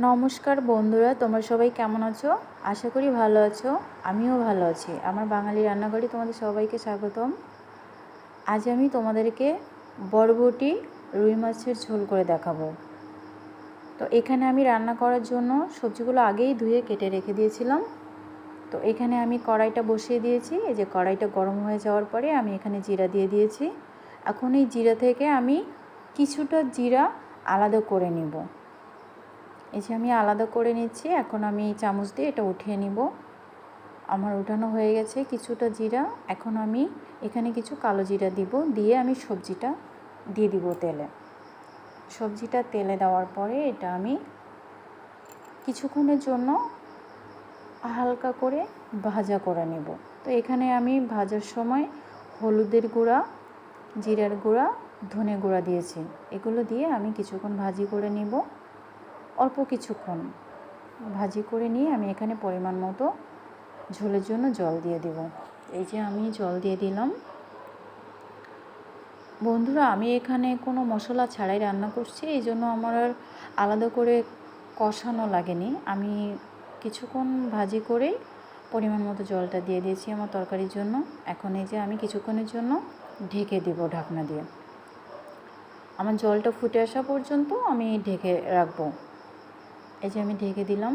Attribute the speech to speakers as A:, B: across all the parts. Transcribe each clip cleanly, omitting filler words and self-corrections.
A: নমস্কার বন্ধুরা, তোমরা সবাই কেমন আছো? আশা করি ভালো আছো। আমিও ভালো আছি। আমার বাঙালি রান্নাঘরে তোমাদের সবাইকে স্বাগতম। আজ আমি তোমাদেরকে বরবটি রুই মাছের ঝোল করে দেখাবো। তো এখানে আমি রান্না করার জন্য সবজিগুলো আগেই ধুয়ে কেটে রেখে দিয়েছিলাম। তো এখানে আমি কড়াইটা বসিয়ে দিয়েছি। এই যে কড়াইটা গরম হয়ে যাওয়ার পরে আমি এখানে জিরা দিয়ে দিয়েছি। এখন এই জিরা থেকে আমি কিছুটা জিরা আলাদা করে নেব। এই যে আমি আলাদা করে নিচ্ছি। এখন আমি চামচ দিয়ে এটা উঠিয়ে নিব। আমার উঠানো হয়ে গেছে কিছুটা জিরা। এখন আমি এখানে কিছু কালো জিরা দিব, দিয়ে আমি সবজিটা দিয়ে দিব তেলে। সবজিটা তেলে দেওয়ার পরে এটা আমি কিছুক্ষণের জন্য হালকা করে ভাজা করে নেব। তো এখানে আমি ভাজার সময় হলুদের গুঁড়া, জিরার গুঁড়া, ধনে গুঁড়া দিয়েছি। এগুলো দিয়ে আমি কিছুক্ষণ ভাজি করে নিব। অল্প কিছুক্ষণ ভাজি করে নিয়ে আমি এখানে পরিমাণ মতো ঝোলের জন্য জল দিয়ে দেব। এই যে আমি জল দিয়ে দিলাম। বন্ধুরা, আমি এখানে কোনো মশলা ছাড়াই রান্না করছি, এই জন্য আমার আর আলাদা করে কষানো লাগেনি। আমি কিছুক্ষণ ভাজি করেই পরিমাণ মতো জলটা দিয়ে দিয়েছি আমার তরকারির জন্য। এখন এই যে আমি কিছুক্ষণের জন্য ঢেকে দেব ঢাকনা দিয়ে। আমার জলটা ফুটে আসা পর্যন্ত আমি ঢেকে রাখবো। এই যে আমি ঢেকে দিলাম।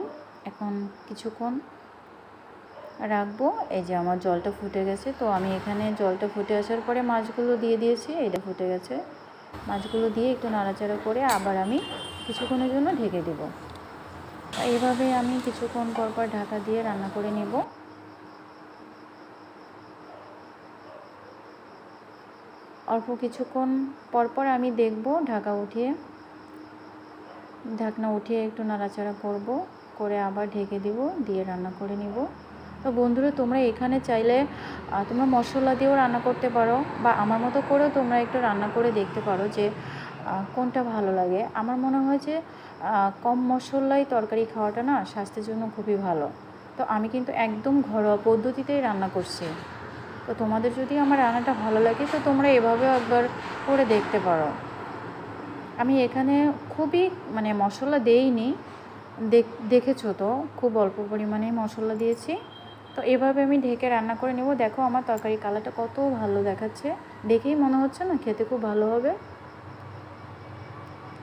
A: এখন কিছুক্ষণ রাখবো। এই যে আমার জলটা ফুটে গেছে। তো আমি এখানে জলটা ফুটে আসার পরে মাছগুলো দিয়ে দিয়েছি। এটা ফুটে গেছে। মাছগুলো দিয়ে একটু নাড়াচাড়া করে আবার আমি কিছুক্ষণের জন্য ঢেকে দেব। এইভাবে আমি কিছুক্ষণ পর ঢাকা দিয়ে রান্না করে নেব। অল্প কিছুক্ষণ পর আমি দেখব, ঢাকনা উঠিয়ে একটু নাড়াচাড়া করব, করে আবার ঢেকে দেব, দিয়ে রান্না করে নেব। তো বন্ধুরা, তোমরা এখানে চাইলে তোমরা মশলা দিয়েও রান্না করতে পারো, বা আমার মতো করেও তোমরা একটু রান্না করে দেখতে পারো যে কোনটা ভালো লাগে। আমার মনে হয় যে কম মশলায় তরকারি খাওয়াটা না স্বাস্থ্যের জন্য খুবই ভালো। তো আমি কিন্তু একদম ঘরোয়া পদ্ধতিতেই রান্না করছি। তো তোমাদের যদি আমার রান্নাটা ভালো লাগে তো তোমরা এভাবেও একবার করে দেখতে পারো। আমি এখানে খুবই মশলা দেইনি, দেখেছো তো, খুব অল্প পরিমাণেই মশলা দিয়েছি। তো এভাবে আমি ঢেকে রান্না করে নেব। দেখো আমার তরকারি কালারটা কত ভালো দেখাচ্ছে, দেখেই মনে হচ্ছে না খেতে খুব ভালো হবে।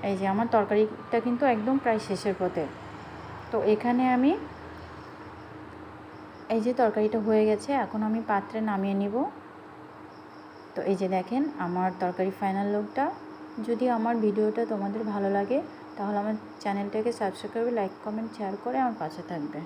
A: এই যে আমার তরকারিটা কিন্তু একদম প্রায় শেষের পথে। তো এখানে আমি এই যে তরকারিটা হয়ে গেছে, এখন আমি পাত্রে নামিয়ে নিব। তো এই যে দেখেন আমার তরকারি ফাইনাল লুকটা। যদি আমার ভিডিওটা তোমাদের ভালো লাগে তাহলে আমার চ্যানেলটাকে সাবস্ক্রাইব করে, লাইক, কমেন্ট, শেয়ার করে আমার পাশে থাকবে।